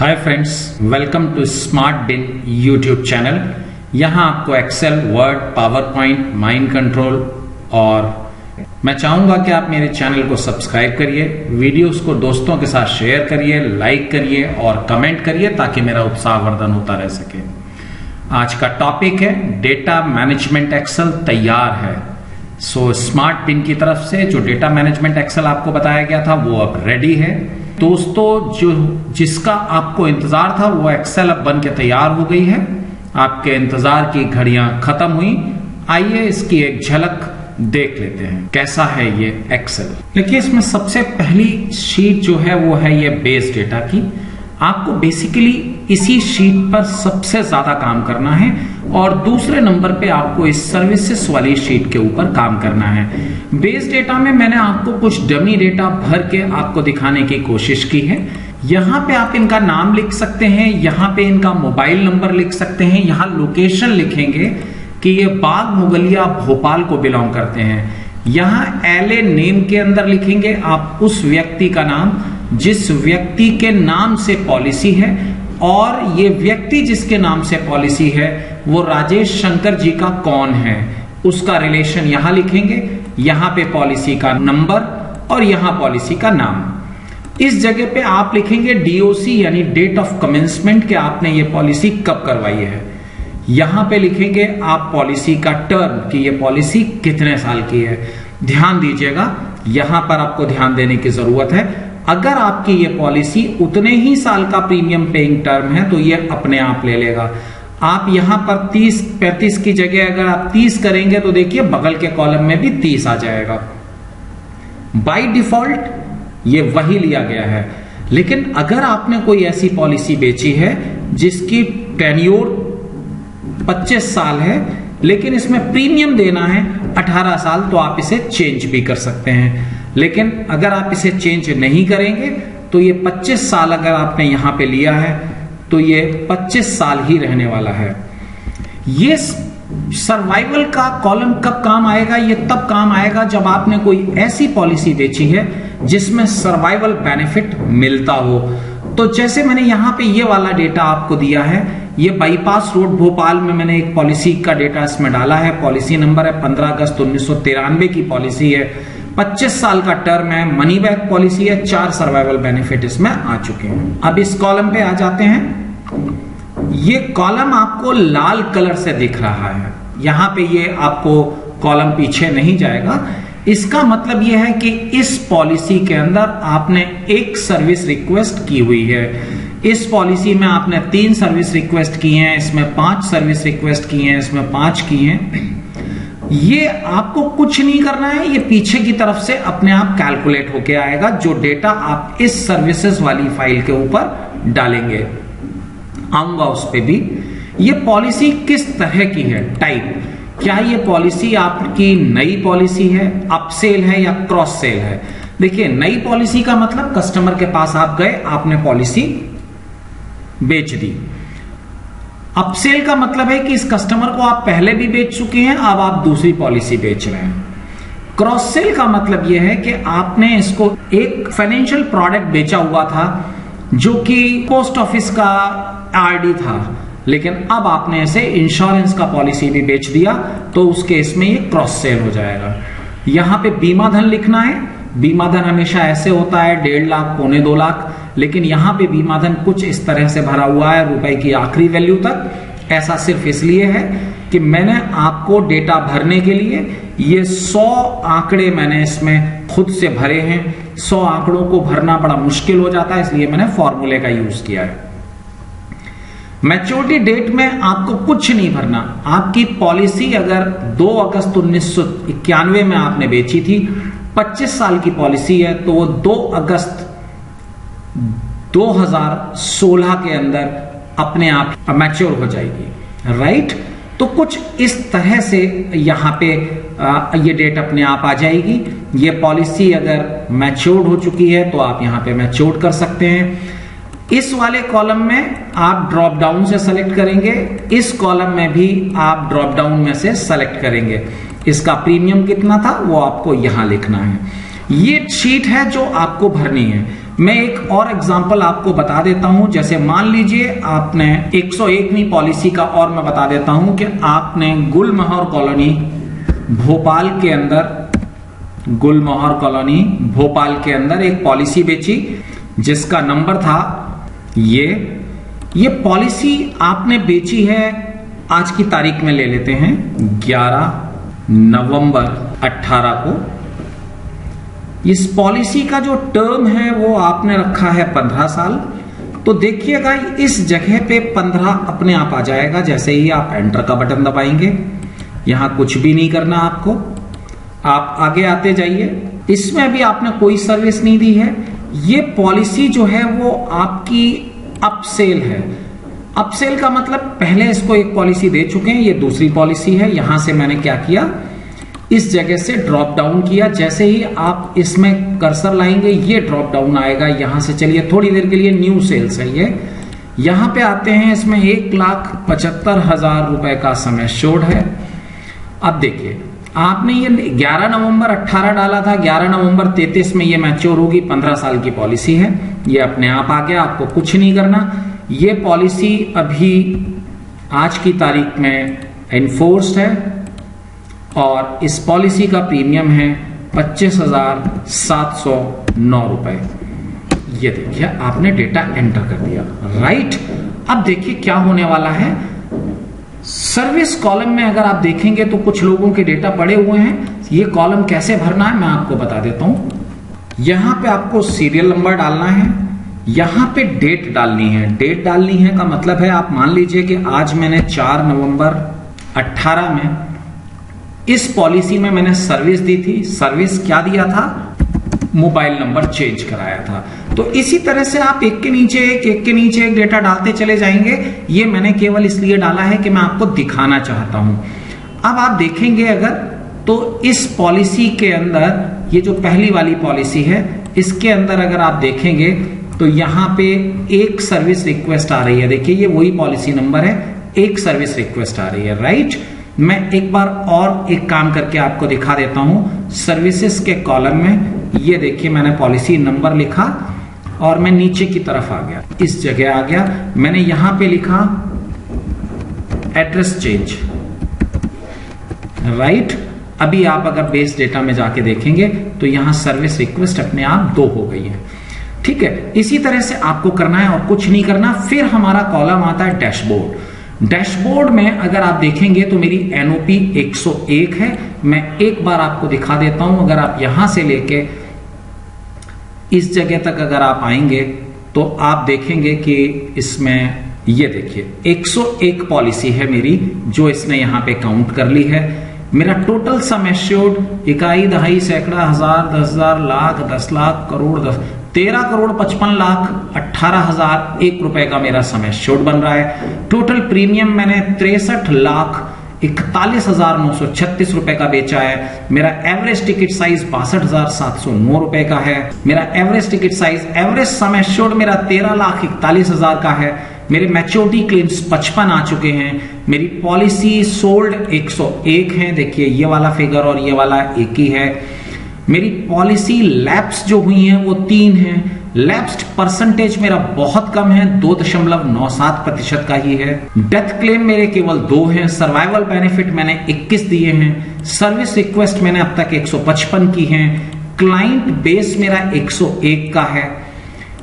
Hi friends, welcome to smart bin YouTube channel. यहाँ आपको Excel, Word, PowerPoint, mind control और मैं चाहूंगा कि आप मेरे चैनल को सब्सक्राइब करिए, वीडियोस को दोस्तों के साथ शेयर करिए, लाइक करिए और कमेंट करिए ताकि मेरा उत्साहवर्धन होता रह सके। आज का टॉपिक है डेटा मैनेजमेंट एक्सेल तैयार है। स्मार्ट बिन की तरफ से जो डेटा मैनेजमेंट एक्सेल आपको बताया गया था वो अब रेडी है। दोस्तों, जिसका आपको इंतजार था वो एक्सेल अब बन के तैयार हो गई है। आपके इंतजार की घड़ियां खत्म हुई। आइए इसकी एक झलक देख लेते हैं कैसा है ये एक्सेल। देखिए, इसमें सबसे पहली शीट जो है वो है ये बेस डेटा की। आपको बेसिकली इसी शीट पर सबसे ज्यादा काम करना है और दूसरे नंबर पे आपको इस सर्विसेज वाली शीट के ऊपर काम करना है। बेस डेटा में मैंने आपको कुछ डमी डेटा भर के आपको दिखाने की कोशिश की है। यहाँ पे आप इनका नाम लिख सकते हैं, यहाँ पे इनका मोबाइल नंबर लिख सकते हैं, यहाँ लोकेशन लिखेंगे कि ये बाग मुगलिया भोपाल को बिलोंग करते हैं। यहाँ LA नेम के अंदर लिखेंगे आप उस व्यक्ति का नाम जिस व्यक्ति के नाम से पॉलिसी है, और ये व्यक्ति जिसके नाम से पॉलिसी है वो राजेश शंकर जी का कौन है, उसका रिलेशन यहां लिखेंगे। यहां पे पॉलिसी का नंबर और यहां पॉलिसी का नाम। इस जगह पे आप लिखेंगे DOC यानी डेट ऑफ कमेंसमेंट के आपने ये पॉलिसी कब करवाई है। यहां पे लिखेंगे आप पॉलिसी का टर्म कि ये पॉलिसी कितने साल की है। ध्यान दीजिएगा, यहां पर आपको ध्यान देने की जरूरत है। अगर आपकी ये पॉलिसी उतने ही साल का प्रीमियम पेइंग टर्म है तो ये अपने आप ले लेगा। आप यहां पर 30-35 की जगह अगर आप 30 करेंगे तो देखिए बगल के कॉलम में भी 30 आ जाएगा। बाय डिफॉल्ट ये वही लिया गया है। लेकिन अगर आपने कोई ऐसी पॉलिसी बेची है जिसकी टेन्योर 25 साल है लेकिन इसमें प्रीमियम देना है 18 साल, तो आप इसे चेंज भी कर सकते हैं। लेकिन अगर आप इसे चेंज नहीं करेंगे तो ये 25 साल अगर आपने यहां पे लिया है तो ये 25 साल ही रहने वाला है। ये सर्वाइवल का कॉलम कब काम आएगा? ये तब काम आएगा जब आपने कोई ऐसी पॉलिसी बेची है जिसमें सर्वाइवल बेनिफिट मिलता हो। तो जैसे मैंने यहां पे ये वाला डेटा आपको दिया है, ये बाईपास रोड भोपाल में मैंने एक पॉलिसी का डेटा इसमें डाला है। पॉलिसी नंबर है 15 अगस्त 1993 की पॉलिसी है, 25 साल का टर्म है, मनी बैक पॉलिसी है, 4 सर्वाइवल बेनिफिट इसमें आ चुके हैं। अब इस कॉलम पे आ जाते हैं। ये कॉलम आपको लाल कलर से दिख रहा है, यहां पे ये आपको कॉलम पीछे नहीं जाएगा। इसका मतलब यह है कि इस पॉलिसी के अंदर आपने एक सर्विस रिक्वेस्ट की हुई है। इस पॉलिसी में आपने 3 सर्विस रिक्वेस्ट की हैं, इसमें 5 सर्विस रिक्वेस्ट की हैं, इसमें 5 की हैं। ये आपको कुछ नहीं करना है, ये पीछे की तरफ से अपने आप कैलकुलेट होके आएगा जो डेटा आप इस सर्विसेज वाली फाइल के ऊपर डालेंगे। आऊंगा उस पे भी। ये पॉलिसी किस तरह की है, टाइप, क्या ये पॉलिसी आपकी नई पॉलिसी है, अपसेल है या क्रॉस सेल है? देखिए, नई पॉलिसी का मतलब कस्टमर के पास आप गए, आपने पॉलिसी बेच दी। अपसेल का मतलब है कि इस कस्टमर को आप पहले भी बेच चुके हैं, अब आप दूसरी पॉलिसी बेच रहे हैं। क्रॉस सेल का मतलब यह है कि आपने इसको एक फाइनेंशियल प्रोडक्ट बेचा हुआ था जो कि पोस्ट ऑफिस का RD था, लेकिन अब आपने इसे इंश्योरेंस का पॉलिसी भी बेच दिया, तो उस केस में ये क्रॉस सेल हो जाएगा। यहां पे बीमा धन लिखना है। बीमा धन हमेशा ऐसे होता है 1.5 लाख, 2.25 लाख, लेकिन यहां पे बीमा धन कुछ इस तरह से भरा हुआ है रुपए की आखिरी वैल्यू तक। ऐसा सिर्फ इसलिए है कि मैंने आपको डेटा भरने के लिए ये 100 आंकड़े मैंने इसमें खुद से भरे हैं। 100 आंकड़ों को भरना बड़ा मुश्किल हो जाता है, इसलिए मैंने फॉर्मूले का यूज किया है। मैच्योरिटी डेट में आपको कुछ नहीं भरना। आपकी पॉलिसी अगर 2 अगस्त 1991 में आपने बेची थी, 25 साल की पॉलिसी है, तो वो 2 अगस्त 2016 के अंदर अपने आप मैच्योर हो जाएगी, राइट? तो कुछ इस तरह से यहां पे ये डेट अपने आप आ जाएगी। ये पॉलिसी अगर मैच्योर्ड हो चुकी है तो आप यहां पे मैच्योर्ड कर सकते हैं। इस वाले कॉलम में आप ड्रॉप डाउन से सेलेक्ट करेंगे, इस कॉलम में भी आप ड्रॉप डाउन में से सेलेक्ट करेंगे। इसका प्रीमियम कितना था वो आपको यहां लिखना है। ये शीट है जो आपको भरनी है। मैं एक और एग्जांपल आपको बता देता हूं। जैसे मान लीजिए आपने 101वीं पॉलिसी का और मैं बता देता हूं कि आपने गुलमोहर कॉलोनी भोपाल के अंदर, गुलमोहर कॉलोनी भोपाल के अंदर एक पॉलिसी बेची जिसका नंबर था ये पॉलिसी आपने बेची है, आज की तारीख में ले लेते हैं 11 नवंबर 18 को। इस पॉलिसी का जो टर्म है वो आपने रखा है 15 साल। तो देखिएगा इस जगह पे 15 अपने आप आ जाएगा जैसे ही आप एंटर का बटन दबाएंगे। यहां कुछ भी नहीं करना आपको, आप आगे आते जाइए। इसमें भी आपने कोई सर्विस नहीं दी है। ये पॉलिसी जो है वो आपकी अपसेल है। अपसेल का मतलब पहले इसको एक पॉलिसी दे चुके हैं, ये दूसरी पॉलिसी है। यहां से मैंने क्या किया, इस जगह से ड्रॉप डाउन किया। जैसे ही आप इसमें कर्सर लाएंगे ये ड्रॉप डाउन आएगा। यहां से चलिए थोड़ी देर के लिए न्यू सेल्स है ये, यहां पे आते हैं। इसमें 1,75,000 रुपए का समय शोड है। अब देखिए आपने ये 11 नवंबर 18 डाला था, 11 नवंबर 33 में ये मैच्योर होगी। 15 साल की पॉलिसी है, ये अपने आप आ गया, आपको कुछ नहीं करना। ये पॉलिसी अभी आज की तारीख में एनफोर्स्ड है और इस पॉलिसी का प्रीमियम है 25,709 रुपए। ये देखिए आपने डेटा एंटर कर दिया, राइट। अब देखिए क्या होने वाला है। सर्विस कॉलम में अगर आप देखेंगे तो कुछ लोगों के डेटा पड़े हुए हैं। ये कॉलम कैसे भरना है मैं आपको बता देता हूं। यहां पे आपको सीरियल नंबर डालना है, यहां पे डेट डालनी है। डेट डालनी है का मतलब है आप मान लीजिए कि आज मैंने 4 नवंबर 18 में इस पॉलिसी में मैंने सर्विस दी थी। सर्विस क्या दिया था, मोबाइल नंबर चेंज कराया था। तो इसी तरह से आप एक के नीचे एक डेटा डालते चले जाएंगे। ये मैंने केवल इसलिए डाला है कि मैं आपको दिखाना चाहता हूं। अब आप देखेंगे अगर तो इस पॉलिसी के अंदर, ये जो पहली वाली पॉलिसी है इसके अंदर अगर आप देखेंगे तो यहां पे एक सर्विस रिक्वेस्ट आ रही है। देखिए ये वही पॉलिसी नंबर है, एक सर्विस रिक्वेस्ट आ रही है, राइट। मैं एक बार और एक काम करके आपको दिखा देता हूं। सर्विसेज के कॉलम में ये देखिए मैंने पॉलिसी नंबर लिखा और मैं नीचे की तरफ आ गया, इस जगह आ गया। मैंने यहां पे लिखा एड्रेस चेंज, राइट। अभी आप अगर बेस डेटा में जाके देखेंगे तो यहां सर्विस रिक्वेस्ट अपने आप 2 हो गई है, ठीक है। इसी तरह से आपको करना है और कुछ नहीं करना। फिर हमारा कॉलम आता है डैशबोर्ड। डैशबोर्ड में अगर आप देखेंगे तो मेरी एनओपी 101 है। मैं एक बार आपको दिखा देता हूं। अगर आप यहां से लेके इस जगह तक अगर आप आएंगे तो आप देखेंगे कि इसमें ये देखिए 101 पॉलिसी है मेरी जो इसने यहां पे काउंट कर ली है। मेरा टोटल सम एश्योर्ड इकाई, दहाई, सैकड़ा, हजार, 10,000, लाख, 10 लाख, करोड़, 13,55,18,001 रुपए का मेरा सम एश्योर्ड बन रहा है। टोटल प्रीमियम मैंने 63,41,936 रुपए का बेचा है। मेरा एवरेज टिकट साइज 62,709 रुपए का है। मेरा average ticket size, average sum assured मेरा 13,41,000 का है। मेरे मैच्योरिटी क्लेम्स 55 आ चुके हैं। मेरी पॉलिसी सोल्ड 101 है। देखिए ये वाला फिगर और ये वाला एक ही है। मेरी पॉलिसी लैप्स जो हुई हैं वो 3 हैं। लैप्स्ड परसेंटेज मेरा बहुत कम है, 2.97% का ही है। डेथ क्लेम मेरे केवल 2 हैं। सर्वाइवल बेनिफिट मैंने 21 दिए हैं। सर्विस रिक्वेस्ट मैंने अब तक 155 की हैं। क्लाइंट बेस मेरा 101 का है।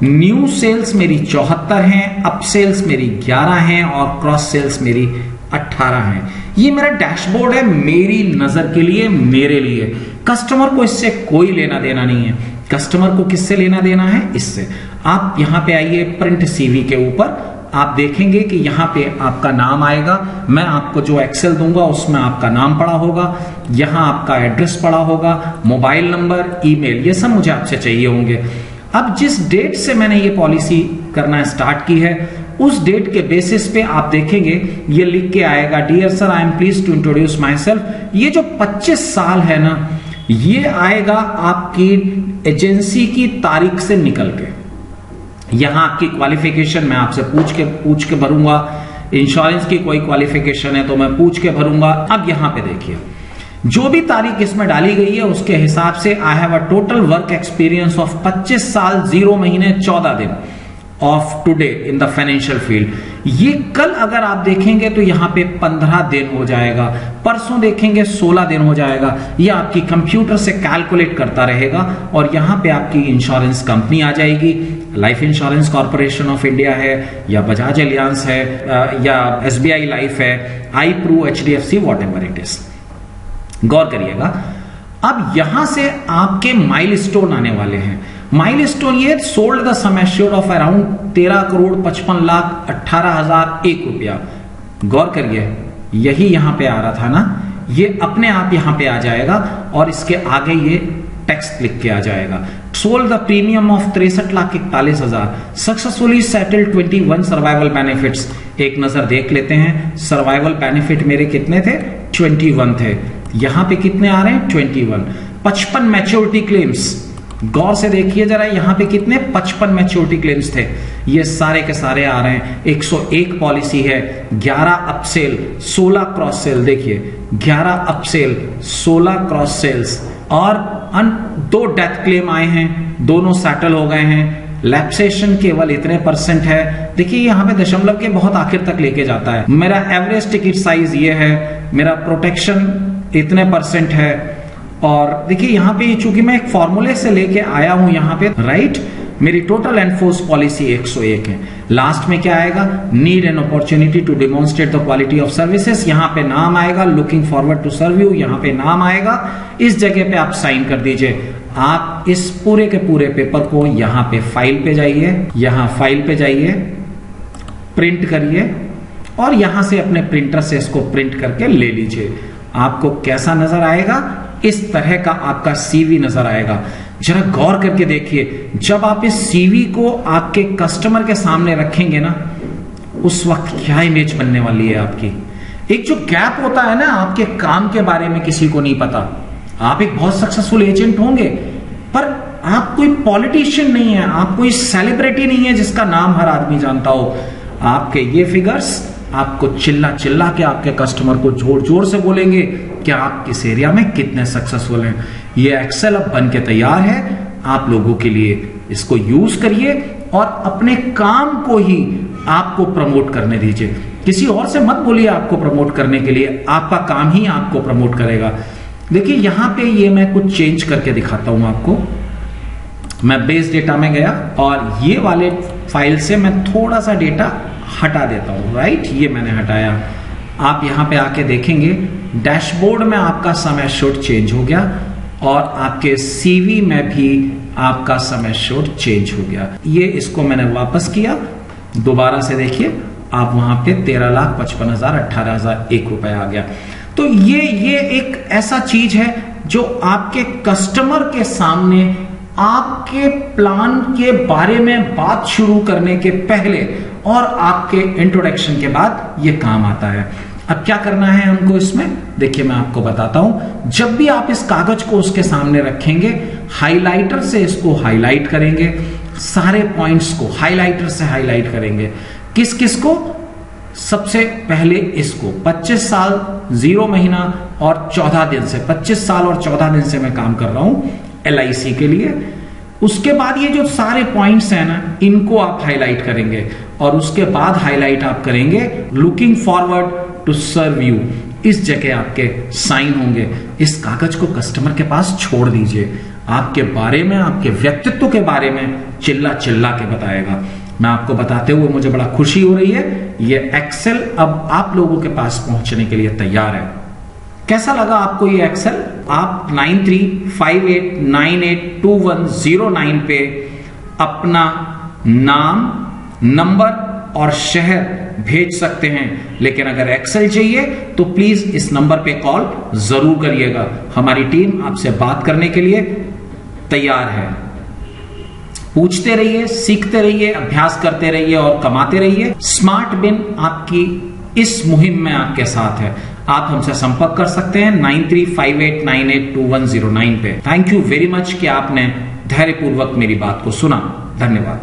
न्यू सेल्स मेरी 74 हैं, अप सेल्स मेरी 11 हैं और क्रॉस सेल्स मेरी 18 हैं। ये मेरा डैशबोर्ड है मेरी नजर के लिए, मेरे लिए। कस्टमर को इससे कोई लेना देना नहीं है। कस्टमर को किससे लेना देना है, इससे। आप यहां पे आइए प्रिंट सीवी के ऊपर, आप देखेंगे कि यहां पे आपका नाम आएगा। मैं आपको जो एक्सेल दूंगा उसमें आपका नाम पड़ा होगा, यहां आपका एड्रेस पड़ा होगा, मोबाइल नंबर, ईमेल, ये सब मुझे आपसे चाहिए होंगे। अब जिस डेट से मैंने ये पॉलिसी करना स्टार्ट की है उस डेट के बेसिस पे आप देखेंगे ये लिख के आएगा, dear sir I am please to introduce myself. ये जो 25 साल है ना, ये आएगा आपकी एजेंसी की तारीख से निकल के। यहां आपकी क्वालिफिकेशन मैं आपसे पूछ के भरूंगा। इंश्योरेंस की कोई क्वालिफिकेशन है तो मैं पूछ के भरूंगा। अब यहां पे देखिए जो भी तारीख इसमें डाली गई है उसके हिसाब से I have a total work experience of 25 साल 0 महीने 14 दिन of today in the financial field. ये कल अगर आप देखेंगे तो यहां पे 15 दिन हो जाएगा, परसों देखेंगे 16 दिन हो जाएगा। ये आपकी कंप्यूटर से कैलकुलेट करता रहेगा और यहां पे आपकी इंश्योरेंस कंपनी आ जाएगी। Life Insurance Corporation of India है या बजाज एलियांस है या SBI लाइफ है, iPru, HDFC, whatever it is. गौर करिएगा, अब यहां से आपके माइलस्टोन आने वाले हैं। माइलस्टोन ये sold the sum assured of around 13,55,18,001 रुपया। गौर करिए, यही यहां पे आ रहा था ना, ये अपने आप यहां पे आ जाएगा और इसके आगे ये टेक्स्ट लिख के आ जाएगा। Sold the premium of 63,41,000, successfully settled 21 survival benefits. एक नजर देख लेते हैं, सर्वाइवल बेनिफिट मेरे कितने थे? 21 थे। यहां पे कितने आ रहे हैं? 21। 55 मैच्योरिटी क्लेम्स, गौर से देखिए जरा, यहां पे कितने? 55 मैच्योरिटी क्लेम्स थे। ये सारे के सारे आ रहे हैं। 101 पॉलिसी है, 11 अपसेल, 16 क्रॉस सेल। देखिए 11 अपसेल, 16 क्रॉस सेल्स और 2 डेथ क्लेम आए हैं, दोनों सेटल हो गए हैं। लैप्सेशन केवल इतने % है। देखिए यहां पे दशमलव के बहुत आखिर तक लेके जाता है। मेरा एवरेज टिकट साइज ये है, मेरा प्रोटेक्शन इतने % है। और देखिए यहां पे चूंकि मैं एक फॉर्मूले से लेके आया हूं यहां पे, राइट, मेरी टोटल एनफोर्स पॉलिसी 101 है। लास्ट में क्या आएगा? Need an opportunity to demonstrate the quality of services. यहां पे नाम आएगा, looking forward to serve you, यहां पे नाम आएगा। इस जगह पे आप साइन कर दीजिए। आप इस पूरे के पूरे पेपर को यहां पे फाइल पे जाइए, यहां फाइल पे जाइए, प्रिंट करिए और यहां से अपने प्रिंटर से इसको प्रिंट करके ले लीजिए। आपको कैसा नजर आएगा? इस तरह का आपका CV नजर आएगा। जरा गौर करके देखिए, जब आप इस CV को आपके कस्टमर के सामने रखेंगे ना, उस वक्त क्या इमेज बनने वाली है आपकी। एक जो गैप होता है ना, आपके काम के बारे में किसी को नहीं पता। आप एक बहुत सक्सेसफुल एजेंट होंगे पर आप कोई पॉलिटिशियन नहीं है, आप कोई सेलिब्रिटी नहीं है जिसका नाम हर आदमी जानता हो। आपके ये फिगर्स आपको चिल्ला चिल्ला के आपके कस्टमर को जोर जोर से बोलेंगे कि आप किस एरिया में कितने सक्सेसफुल हैं। ये एक्सेल अब बन के तैयार है आप लोगों के लिए। इसको यूज करिए और अपने काम को ही आपको प्रमोट करने दीजिए। किसी और से मत बोलिए आपको प्रमोट करने के लिए, आपका काम ही आपको प्रमोट करेगा। देखिए यहां पे ये मैं कुछ चेंज करके दिखाता हूं आपको। मैं बेस डेटा में गया और ये वाले फाइल से मैं थोड़ा सा डेटा हटा देता हूं, राइट, ये मैंने हटाया। आप यहां पे आके देखेंगे डैशबोर्ड में आपका सम एश्योर्ड चेंज हो गया और आपके CV में भी आपका सम एश्योर्ड चेंज हो गया। ये इसको मैंने वापस किया, दोबारा से देखिए आप वहां पे 13,55,18,001 रुपए आ गया। तो ये एक ऐसा चीज है जो आपके कस्टमर के सामने आपके प्लान के बारे में बात शुरू करने के पहले और आपके इंट्रोडक्शन के बाद ये काम आता है। अब क्या करना है हमको इसमें, देखिए मैं आपको बताता हूं। जब भी आप इस कागज को उसके सामने रखेंगे, हाइलाइटर से इसको हाईलाइट करेंगे, सारे पॉइंट्स को हाइलाइटर से हाईलाइट करेंगे। किस किस को? सबसे पहले इसको 25 साल 0 महीना और 14 दिन से, 25 साल और 14 दिन से मैं काम कर रहा हूं LIC के लिए। उसके बाद ये जो सारे पॉइंट्स हैं ना, इनको आप हाईलाइट करेंगे और उसके बाद हाईलाइट आप करेंगे looking forward to serve you. इस जगह आपके साइन होंगे। इस कागज को कस्टमर के पास छोड़ दीजिए। आपके बारे में, आपके व्यक्तित्व के बारे में चिल्ला चिल्ला के बताएगा। मैं आपको बताते हुए मुझे बड़ा खुशी हो रही है, ये एक्सेल अब आप लोगों के पास पहुंचने के लिए तैयार है। कैसा लगा आपको ये एक्सेल? आप 9358982109 पे अपना नाम, नंबर और शहर भेज सकते हैं। लेकिन अगर एक्सेल चाहिए तो प्लीज इस नंबर पे कॉल जरूर करिएगा। हमारी टीम आपसे बात करने के लिए तैयार है। पूछते रहिए, सीखते रहिए, अभ्यास करते रहिए और कमाते रहिए। स्मार्ट बिन आपकी इस मुहिम में आपके साथ है। आप हमसे संपर्क कर सकते हैं 9358982109 पे। थैंक यू वेरी मच कि आपने धैर्यपूर्वक मेरी बात को सुना। धन्यवाद।